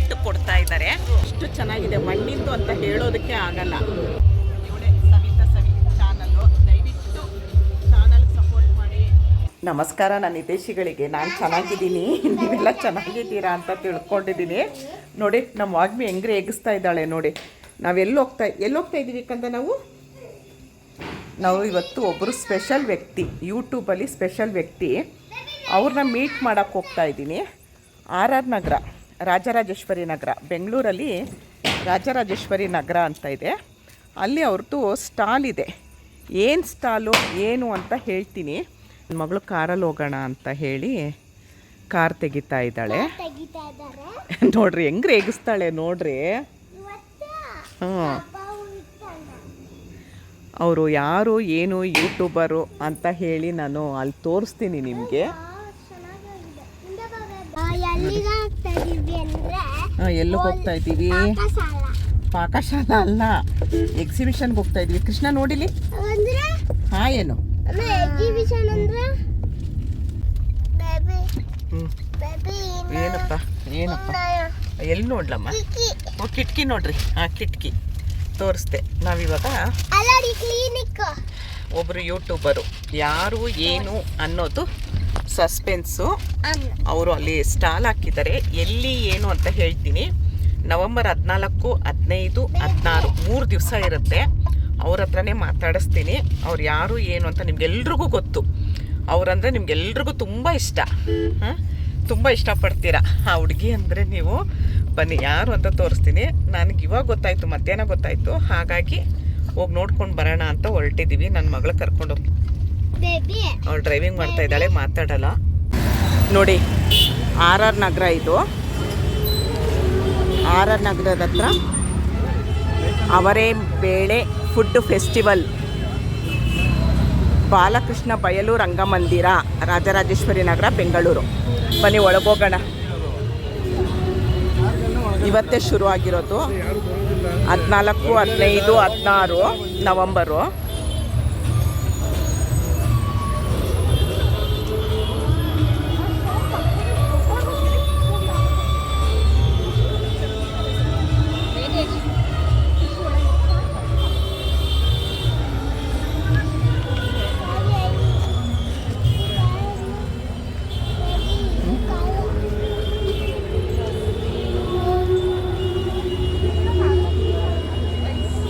Gift ಕೊಡ್ತಾ ಇದ್ದಾರೆ. ಅಷ್ಟು ಚೆನ್ನಾಗಿದೆ, ಮಣ್ಣಿಂದು ಅಂತ ಹೇಳೋದಕ್ಕೆ ಆಗಲ್ಲ. ಇವಳೆ ಸವಿತಾ ಚಾನಲ್ಲು, ದಯವಿಟ್ಟು ಚಾನಲ್ಗೆ ಸಪೋರ್ಟ್ ಮಾಡಿ. ನಮಸ್ಕಾರ ನನ್ನ ಹಿತೈಷಿಗಳಿಗೆ. ನಾನು ಚೆನ್ನಾಗಿದ್ದೀನಿ, ನೀವೆಲ್ಲ ಚೆನ್ನಾಗಿದ್ದೀರಾ ಅಂತ ತಿಳ್ಕೊಂಡಿದ್ದೀನಿ. ನೋಡಿ ನಮ್ಮ ವಾಗ್ಮಿ ಹೆಂಗ್ರೆ ಎಗಿಸ್ತಾ ಇದ್ದಾಳೆ ನೋಡಿ. ನಾವು ಎಲ್ಲಿ ಹೋಗ್ತಾ ಇದ್ದೀವಿ ಅಂತ ನಾವು ಇವತ್ತು ಒಬ್ಬರು ಸ್ಪೆಷಲ್ ವ್ಯಕ್ತಿ, ಯೂಟ್ಯೂಬಲ್ಲಿ ಸ್ಪೆಷಲ್ ವ್ಯಕ್ತಿ, ಅವ್ರನ್ನ ಮೀಟ್ ಮಾಡೋಕ್ಕೆ ಹೋಗ್ತಾ ಇದ್ದೀನಿ. RR ನಗರ, ರಾಜರಾಜೇಶ್ವರಿ ನಗರ, ಬೆಂಗಳೂರಲ್ಲಿ ರಾಜರಾಜೇಶ್ವರಿ ನಗರ ಅಂತ ಇದೆ. ಅಲ್ಲಿ ಅವ್ರದ್ದು ಸ್ಟಾಲ್ ಇದೆ. ಏನು ಸ್ಟಾಲು ಏನು ಅಂತ ಹೇಳ್ತೀನಿ. ನನ್ನ ಮಗಳು ಕಾರಲ್ಲಿ ಹೋಗೋಣ ಅಂತ ಹೇಳಿ ಕಾರ್ ತೆಗಿತಾ ಇದ್ದಾಳೆ. ನೋಡ್ರಿ ಹೆಂಗೆ ರೇಗಿಸ್ತಾಳೆ ನೋಡ್ರಿ. ಅವರು ಯಾರು ಏನು ಯೂಟ್ಯೂಬರು ಅಂತ ಹೇಳಿ ನಾನು ಅಲ್ಲಿ ತೋರಿಸ್ತೀನಿ ನಿಮಗೆ. ಎಲ್ಲೂ ಹೋಗ್ತಾ ಇದ್ದೀವಿ? ಪಾಕಶಾಲಾ ಅಲ್ಲ, ಎಕ್ಸಿಬಿಷನ್ಗೆ ಹೋಗ್ತಾ ಇದ್ದೀವಿ. ಕೃಷ್ಣ ನೋಡಿಲಿ. ಏನು ಏನಪ್ಪ ಎಲ್ಲಿ ನೋಡ್ಲಮ್ಮ? ಕಿಟಕಿ ನೋಡ್ರಿ. ಕಿಟಕಿ ತೋರಿಸ್ದೆ. ನಾವಿವಾಗ ಒಬ್ಬರು ಯೂಟ್ಯೂಬರು ಯಾರು ಏನು ಅನ್ನೋದು ಸಸ್ಪೆನ್ಸು. ಅವರು ಅಲ್ಲಿ ಸ್ಟಾಲ್ ಹಾಕಿದ್ದಾರೆ. ಎಲ್ಲಿ ಏನು ಅಂತ ಹೇಳ್ತೀನಿ. ನವೆಂಬರ್ 14, 15, 16 3 ದಿವಸ ಇರುತ್ತೆ. ಅವ್ರ ಹತ್ರನೇ ಮಾತಾಡಿಸ್ತೀನಿ. ಅವ್ರು ಯಾರು ಏನು ಅಂತ ನಿಮ್ಗೆಲ್ರಿಗೂ ಗೊತ್ತು. ಅವರಂದರೆ ನಿಮ್ಗೆಲ್ರಿಗೂ ತುಂಬ ಇಷ್ಟ, ತುಂಬ ಇಷ್ಟಪಡ್ತೀರಾ ಆ ಹುಡುಗಿ ಅಂದರೆ. ನೀವು ಬನ್ನಿ, ಯಾರು ಅಂತ ತೋರಿಸ್ತೀನಿ. ನನಗೆ ಇವಾಗ ಗೊತ್ತಾಯಿತು, ಮಧ್ಯಾಹ್ನ ಗೊತ್ತಾಯಿತು. ಹಾಗಾಗಿ ಹೋಗಿ ನೋಡ್ಕೊಂಡು ಬರೋಣ ಅಂತ ಹೊರಟಿದ್ದೀವಿ. ನನ್ನ ಮಗಳು ಕರ್ಕೊಂಡು ಅವಳು ಡ್ರೈವಿಂಗ್ ಮಾಡ್ತಾ ಇದ್ದಾಳೆ, ಮಾತಾಡಲ್ಲ. ನೋಡಿ RR ನಗರ ಇದು. RR ನಗರದ ಹತ್ರ ಅವರೇ ಬೇಳೆ ಫುಡ್ ಫೆಸ್ಟಿವಲ್, ಬಾಲಕೃಷ್ಣ ಬಯಲು ರಂಗಮಂದಿರ, ರಾಜರಾಜೇಶ್ವರಿ ನಗರ, ಬೆಂಗಳೂರು. ಬನ್ನಿ ಒಳಗೋಗೋಣ. ಇವತ್ತೇ ಶುರು ಆಗಿರೋದು. 14, 15, 16 ನವಂಬರು.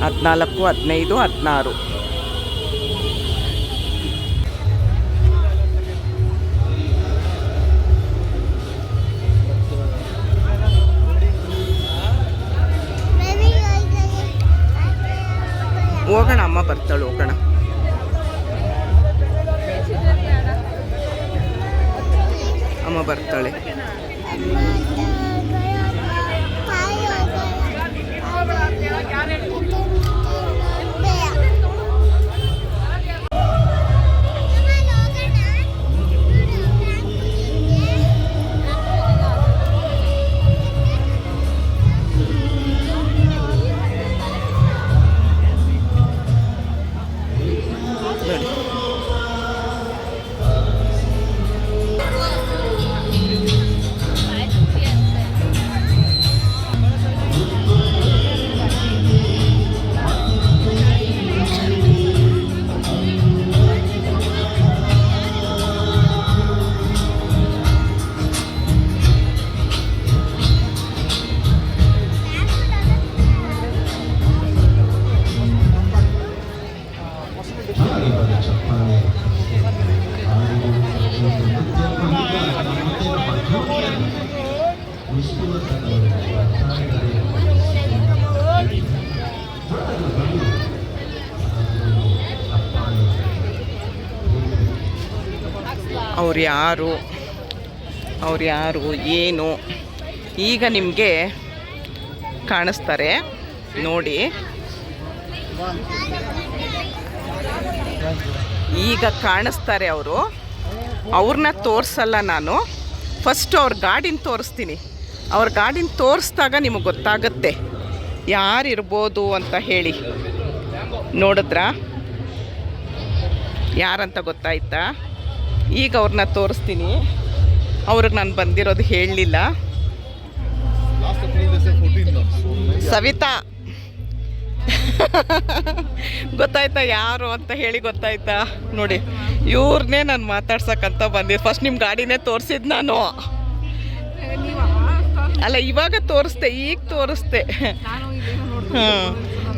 ಹದಿನಾಲ್ಕು, 15, 16 ಹೋಗೋಣ. ಅಮ್ಮ ಬರ್ತಾಳೆ, ಹೋಗೋಣ. ಅಮ್ಮ ಬರ್ತಾಳೆ. ಅವ್ರು ಯಾರು ಏನು ಈಗ ನಿಮಗೆ ಕಾಣಿಸ್ತಾರೆ ನೋಡಿ. ಈಗ ಕಾಣಿಸ್ತಾರೆ ಅವರು. ಅವ್ರನ್ನ ತೋರಿಸಲ್ಲ ನಾನು. ಫಸ್ಟ್ ಅವ್ರ ಗಾಡಿನ ತೋರಿಸ್ತೀನಿ. ಅವ್ರ ಗಾಡಿನ ತೋರಿಸ್ದಾಗ ನಿಮಗೆ ಗೊತ್ತಾಗುತ್ತೆ ಯಾರಿರ್ಬೋದು ಅಂತ ಹೇಳಿ. ನೋಡಿದ್ರಾ ಯಾರಂತ ಗೊತ್ತಾಯ್ತಾ? ಈಗ ಅವ್ರನ್ನ ತೋರಿಸ್ತೀನಿ. ಅವ್ರಿಗೆ ನಾನು ಬಂದಿರೋದು ಹೇಳಲಿಲ್ಲ. ಸವಿತಾ ಗೊತ್ತಾಯ್ತಾ ಯಾರು ಅಂತ ಹೇಳಿ ಗೊತ್ತಾಯ್ತಾ ನೋಡಿ, ಇವ್ರನ್ನೇ ನಾನು ಮಾತಾಡ್ಸಕ್ಕಂತ ಬಂದಿದ್ದು. ಫಸ್ಟ್ ನಿಮ್ಮ ಗಾಡಿನೇ ತೋರಿಸಿದ್ದು ನಾನು, ಅಲ್ಲ ಇವಾಗ ತೋರಿಸ್ದೆ, ಈಗ ತೋರಿಸ್ದೆ. ಹಾಂ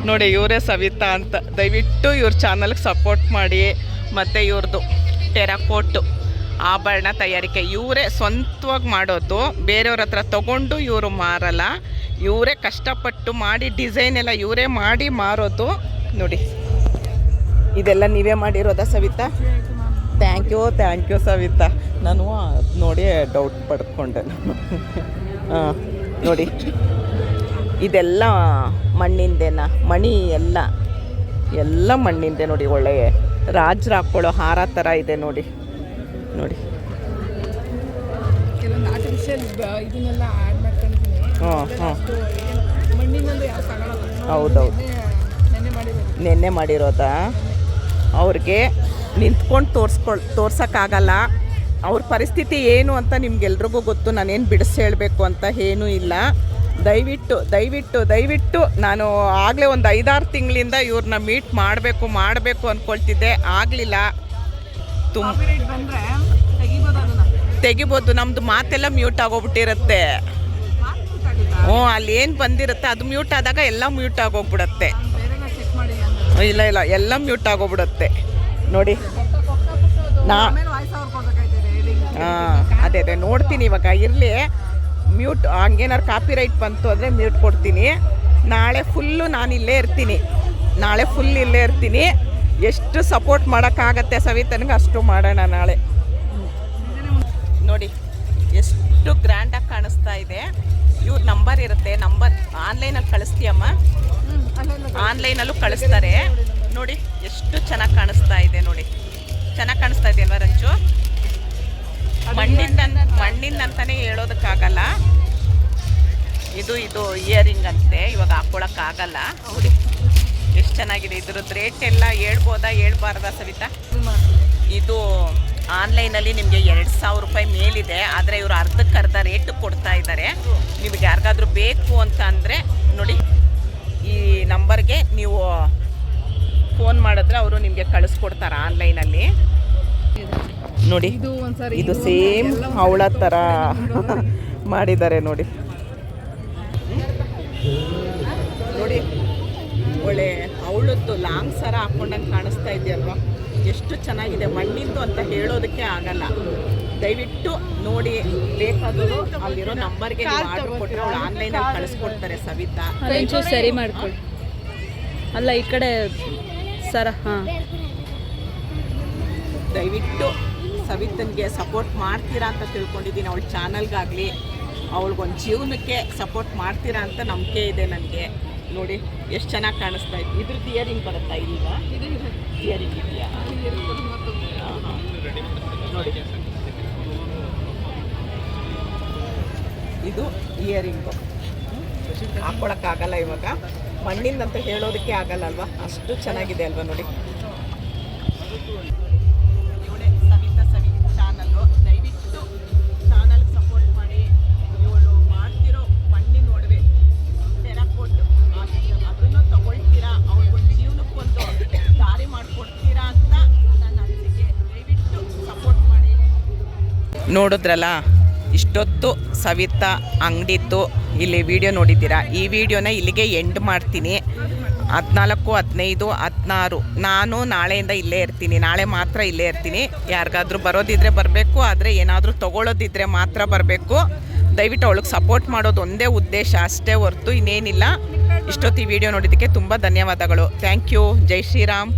ನೋಡಿ, ಇವರೇ ಸವಿತಾ ಅಂತ. ದಯವಿಟ್ಟು ಇವ್ರ ಚಾನಲ್ಗೆ ಸಪೋರ್ಟ್ ಮಾಡಿ. ಮತ್ತು ಇವ್ರದ್ದು ಟೆರಾಕೋಟು ಆಭರಣ ತಯಾರಿಕೆ ಇವರೇ ಸ್ವಂತವಾಗಿ ಮಾಡೋದು, ಬೇರೆಯವ್ರ ಹತ್ರ ತಗೊಂಡು ಇವರು ಮಾರಲ್ಲ. ಇವರೇ ಕಷ್ಟಪಟ್ಟು ಮಾಡಿ ಡಿಸೈನ್ ಎಲ್ಲ ಇವರೇ ಮಾಡಿ ಮಾರೋದು ನೋಡಿ. ಇದೆಲ್ಲ ನೀವೇ ಮಾಡಿರೋದಾ ಸವಿತಾ? Thank you Savitha. ನಾನು ನೋಡಿ ಡೌಟ್ ಪಡ್ಕೊಂಡೆ. ಹಾಂ ನೋಡಿ, ಇದೆಲ್ಲ ಮಣ್ಣಿಂದೇನಾ? ಮಣಿ ಎಲ್ಲ ಮಣ್ಣಿಂದೆ ನೋಡಿ. ಒಳ್ಳೆ ರಾಜರು ಹಾಕ್ಕೊಳ್ಳೋ ಹಾರ ಥರ ಇದೆ ನೋಡಿ. ನೋಡಿ ಹೌದೌದು, ನೆನ್ನೆ ಮಾಡಿರೋದಾ? ಅವ್ರಿಗೆ ನಿಂತ್ಕೊಂಡು ತೋರ್ಸೋಕ್ಕಾಗಲ್ಲ. ಅವ್ರ ಪರಿಸ್ಥಿತಿ ಏನು ಅಂತ ನಿಮ್ಗೆಲ್ರಿಗೂ ಗೊತ್ತು. ನಾನೇನು ಬಿಡಿಸಿ ಹೇಳಬೇಕು ಅಂತ ಏನೂ ಇಲ್ಲ. ದಯವಿಟ್ಟು ನಾನು ಆಗಲೇ ಒಂದು 5-6 ತಿಂಗಳಿಂದ ಇವ್ರನ್ನ ಮೀಟ್ ಮಾಡಬೇಕು ಅಂದ್ಕೊಳ್ತಿದ್ದೆ, ಆಗಲಿಲ್ಲ. ತೆಗಿಬೋದು, ನಮ್ಮದು ಮಾತೆಲ್ಲ ಮ್ಯೂಟ್ ಆಗೋಗ್ಬಿಟ್ಟಿರುತ್ತೆ. ಅಲ್ಲಿ ಏನು ಬಂದಿರುತ್ತೆ ಅದು ಮ್ಯೂಟ್ ಆದಾಗ ಎಲ್ಲ ಮ್ಯೂಟ್ ಆಗೋಗ್ಬಿಡತ್ತೆ. ಇಲ್ಲ ಎಲ್ಲ ಮ್ಯೂಟ್ ಆಗೋಗ್ಬಿಡುತ್ತೆ ನೋಡಿ. ಅದೇ ನೋಡ್ತೀನಿ ಇವಾಗ. ಇರಲಿ, ಮ್ಯೂಟ್ ಹಂಗೇನಾರು ಕಾಪಿರೈಟ್ ಬಂತು ಅಂದರೆ ಮ್ಯೂಟ್ ಕೊಡ್ತೀನಿ. ನಾಳೆ ಫುಲ್ಲು ನಾನು ಇಲ್ಲೇ ಇರ್ತೀನಿ. ಎಷ್ಟು ಸಪೋರ್ಟ್ ಮಾಡೋಕ್ಕಾಗತ್ತೆ ಸವಿತನಿಗೆ ಅಷ್ಟು ಮಾಡೋಣ ನಾಳೆ. ನೋಡಿ ಎಷ್ಟು ಗ್ರ್ಯಾಂಡಾಗಿ ಕಾಣಿಸ್ತಾ ಇದೆ. ಇವ್ರ ನಂಬರ್ ಇರುತ್ತೆ, ನಂಬರ್ ಆನ್ಲೈನಲ್ಲಿ ಕಳಿಸ್ತೀಯಮ್ಮ? ಆನ್ಲೈನಲ್ಲೂ ಕಳಿಸ್ತಾರೆ ನೋಡಿ. ಎಷ್ಟು ಚೆನ್ನಾಗಿ ಕಾಣಿಸ್ತಾ ಇದೆ ನೋಡಿ. ಚೆನ್ನಾಗಿ ಕಾಣಿಸ್ತಾ ಇದೆ ಅಲ್ವಾ ರಂಚು? ಮಣ್ಣಿಂದ ಅಂತಾನೆ ಹೇಳೋದಕ್ಕಾಗಲ್ಲ. ಇದು ಇಯರಿಂಗ್ ಅಂತೆ, ಇವಾಗ ಹಾಕ್ಕೊಳಕ್ಕಾಗಲ್ಲ ನೋಡಿ. ಎಷ್ಟು ಚೆನ್ನಾಗಿದೆ. ಇದ್ರದ್ದು ರೇಟ್ ಎಲ್ಲ ಹೇಳ್ಬಾರ್ದಾ ಸವಿತಾ? ಇದು ಆನ್ಲೈನಲ್ಲಿ ನಿಮಗೆ 2,000 ರೂಪಾಯಿ ಮೇಲಿದೆ. ಆದರೆ ಇವರು ಅರ್ಧಕ್ಕರ್ಧ ರೇಟ್ ಕೊಡ್ತಾ ಇದ್ದಾರೆ. ನಿಮಗೆ ಯಾರಿಗಾದ್ರೂ ಬೇಕು ಅಂತ ಅಂದರೆ ನೋಡಿ, ಈ ನಂಬರ್ಗೆ ನೀವು ಫೋನ್ ಮಾಡಿದ್ರೆ ಅವರು ನಿಮಗೆ ಕಳಿಸ್ಕೊಡ್ತಾರೆ ಆನ್ಲೈನಲ್ಲಿ ನೋಡಿ. ಇದು ಸೇಮ್ ಅವಳ ಥರ ಮಾಡಿದ್ದಾರೆ ನೋಡಿ. ಒಳ್ಳೆ ಅವಳದ್ದು ಲಾಂಗ್ ಸರ ಹಾಕ್ಕೊಂಡಂಗೆ ಕಾಣಿಸ್ತಾ ಇದೆಯಲ್ವಾ? ಎಷ್ಟು ಚೆನ್ನಾಗಿದೆ. ಮಣ್ಣಿಂದು ಅಂತ ಹೇಳೋದಕ್ಕೆ ಆಗಲ್ಲ. ದಯವಿಟ್ಟು ನೋಡಿ, ಬೇಕಾದರೂ ಅಲ್ಲಿರೋ ನಂಬರ್ಗೆ ಆರ್ಡರ್ ಕೊಟ್ಟರೆ ಅವಳು ಆನ್ಲೈನಲ್ಲಿ ಕಳಿಸ್ಕೊಡ್ತಾರೆ ಸವಿತಾ. ಸರಿ ಮಾಡ್ಕೊಳ್ಳಿ. ಅಲ್ಲ ಈ ಕಡೆ ಸರ. ಹಾಂ, ದಯವಿಟ್ಟು ಸವಿತನ್ಗೆ ಸಪೋರ್ಟ್ ಮಾಡ್ತೀರಾ ಅಂತ ತಿಳ್ಕೊಂಡಿದ್ದೀನಿ. ಅವಳ ಚಾನಲ್ಗಾಗಲಿ ಅವಳಿಗೊಂದು ಜೀವನಕ್ಕೆ ಸಪೋರ್ಟ್ ಮಾಡ್ತೀರಾ ಅಂತ ನಂಬಿಕೆ ಇದೆ ನನಗೆ. ನೋಡಿ ಎಷ್ಟು ಚೆನ್ನಾಗಿ ಕಾಣಿಸ್ತಾ ಇತ್ತು. ಇದ್ರದ್ದು ಇಯರಿಂಗ್ ಬರುತ್ತಾ? ಇಲ್ವಾ? ಇಯರಿಂಗ್ ಇದೆಯಾ? ನೋಡಿ, ಇದು ಇಯರಿಂಗು ಹಾಕ್ಕೊಳಕ್ಕಾಗಲ್ಲ ಇವಾಗ. ಮಣ್ಣಿಂದಂತ ಹೇಳೋದಕ್ಕೆ ಆಗಲ್ಲ ಅಲ್ವಾ? ಅಷ್ಟು ಚೆನ್ನಾಗಿದೆ ಅಲ್ವಾ ನೋಡಿ. ಸವಿತಾ ಚಾನಲ್ಲು, ದಯವಿಟ್ಟು ಚಾನಲ್ಗೆ ಸಪೋರ್ಟ್ ಮಾಡಿ. ಇವಳು ಮಾಡ್ತಿರೋ ಮಣ್ಣಿನ ಒಡವೆ ಟೆರಾಕೋಟ್ ಅದನ್ನು ತಗೊಳ್ತೀರಾ, ಅವ್ರಿಗೊಂದು ಜೀವನಕ್ಕೊಂದು ದಾರಿ ಮಾಡಿಕೊಡ್ತೀರಾ ಅಂತ ನನ್ನ ಅನಿಸಿಕೆ. ದಯವಿಟ್ಟು ಸಪೋರ್ಟ್ ಮಾಡಿ. ನೋಡಿದ್ರಲ್ಲ, ಇಷ್ಟೊತ್ತು ಸವಿತಾ ಅಂಗಡಿದ್ದು ಇಲ್ಲಿ ವಿಡಿಯೋ ನೋಡಿದ್ದೀರಾ. ಈ ವಿಡಿಯೋನ ಇಲ್ಲಿಗೆ ಎಂಡ್ ಮಾಡ್ತೀನಿ. 14, 15, 16 ನಾನು ನಾಳೆಯಿಂದ ಇಲ್ಲೇ ಇರ್ತೀನಿ. ನಾಳೆ ಮಾತ್ರ ಇಲ್ಲೇ ಇರ್ತೀನಿ. ಯಾರಿಗಾದ್ರೂ ಬರೋದಿದ್ರೆ ಬರಬೇಕು, ಆದರೆ ಏನಾದರೂ ತೊಗೊಳೋದಿದ್ರೆ ಮಾತ್ರ ಬರಬೇಕು. ದಯವಿಟ್ಟು ಅವಳಿಗೆ ಸಪೋರ್ಟ್ ಮಾಡೋದು ಒಂದೇ ಉದ್ದೇಶ ಅಷ್ಟೇ ಹೊರತು ಇನ್ನೇನಿಲ್ಲ. ಇಷ್ಟೊತ್ತು ಈ ವಿಡಿಯೋ ನೋಡಿದ್ದಕ್ಕೆ ತುಂಬ ಧನ್ಯವಾದಗಳು. Thank you. ಜೈ ಶ್ರೀರಾಮ್.